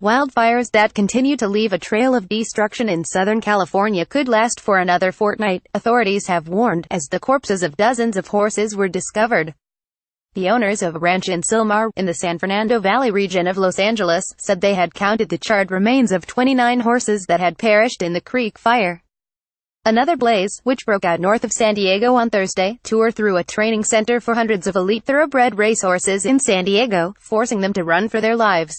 Wildfires that continue to leave a trail of destruction in Southern California could last for another fortnight, authorities have warned, as the corpses of dozens of horses were discovered. The owners of a ranch in Sylmar, in the San Fernando Valley region of Los Angeles, said they had counted the charred remains of 29 horses that had perished in the creek fire. Another blaze, which broke out north of San Diego on Thursday, tore through a training center for hundreds of elite thoroughbred racehorses in San Diego, forcing them to run for their lives.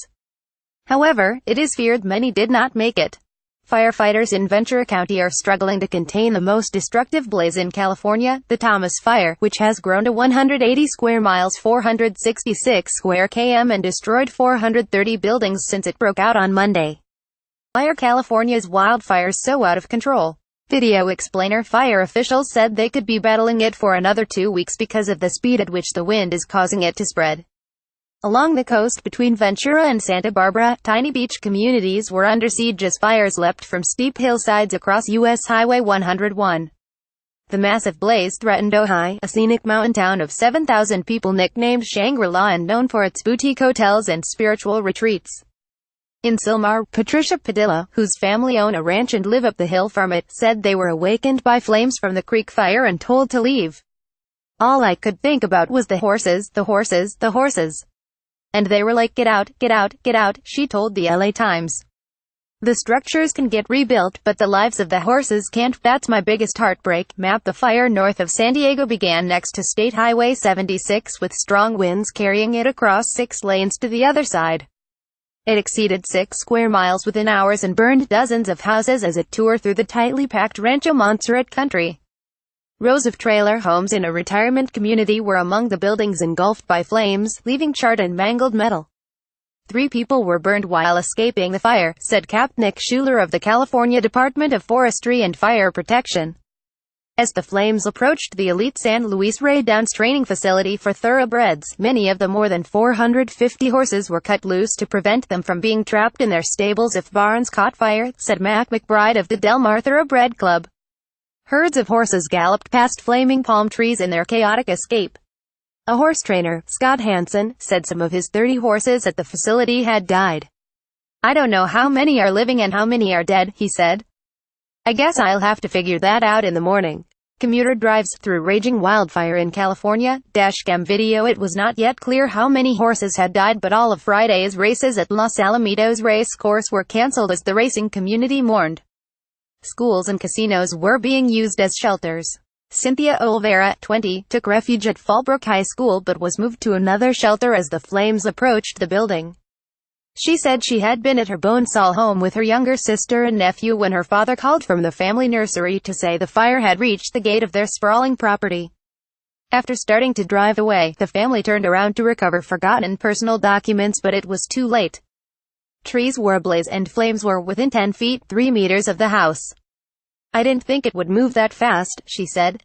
However, it is feared many did not make it. Firefighters in Ventura County are struggling to contain the most destructive blaze in California, the Thomas Fire, which has grown to 180 square miles 466 square km and destroyed 430 buildings since it broke out on Monday. Why are California's wildfires so out of control? Video explainer: fire officials said they could be battling it for another 2 weeks because of the speed at which the wind is causing it to spread. Along the coast between Ventura and Santa Barbara, tiny beach communities were under siege as fires leapt from steep hillsides across U.S. Highway 101. The massive blaze threatened Ojai, a scenic mountain town of 7,000 people nicknamed Shangri-La and known for its boutique hotels and spiritual retreats. In Sylmar, Patricia Padilla, whose family own a ranch and live up the hill from it, said they were awakened by flames from the creek fire and told to leave. "All I could think about was the horses, the horses, the horses. And they were like, get out, get out, get out," she told the LA Times. "The structures can get rebuilt, but the lives of the horses can't. That's my biggest heartbreak." The fire north of San Diego began next to State Highway 76 with strong winds carrying it across 6 lanes to the other side. It exceeded 6 square miles within hours and burned dozens of houses as it tore through the tightly packed Rancho Montserrat country. Rows of trailer homes in a retirement community were among the buildings engulfed by flames, leaving charred and mangled metal. 3 people were burned while escaping the fire, said Capt. Nick Schuler of the California Department of Forestry and Fire Protection. As the flames approached the elite San Luis Rey Downs training facility for thoroughbreds, many of the more than 450 horses were cut loose to prevent them from being trapped in their stables if barns caught fire, said Mac McBride of the Del Mar Thoroughbred Club. Herds of horses galloped past flaming palm trees in their chaotic escape. A horse trainer, Scott Hansen, said some of his 30 horses at the facility had died. "I don't know how many are living and how many are dead," he said. "I guess I'll have to figure that out in the morning." Commuter drives through raging wildfire in California. Dashcam video: it was not yet clear how many horses had died, but all of Friday's races at Los Alamitos race course were canceled as the racing community mourned. Schools and casinos were being used as shelters. Cynthia Olvera, 20, took refuge at Fallbrook High School but was moved to another shelter as the flames approached the building. She said she had been at her Bonesall home with her younger sister and nephew when her father called from the family nursery to say the fire had reached the gate of their sprawling property. After starting to drive away, the family turned around to recover forgotten personal documents, but it was too late. Trees were ablaze and flames were within 10 feet 3 meters of the house. "I didn't think it would move that fast," she said.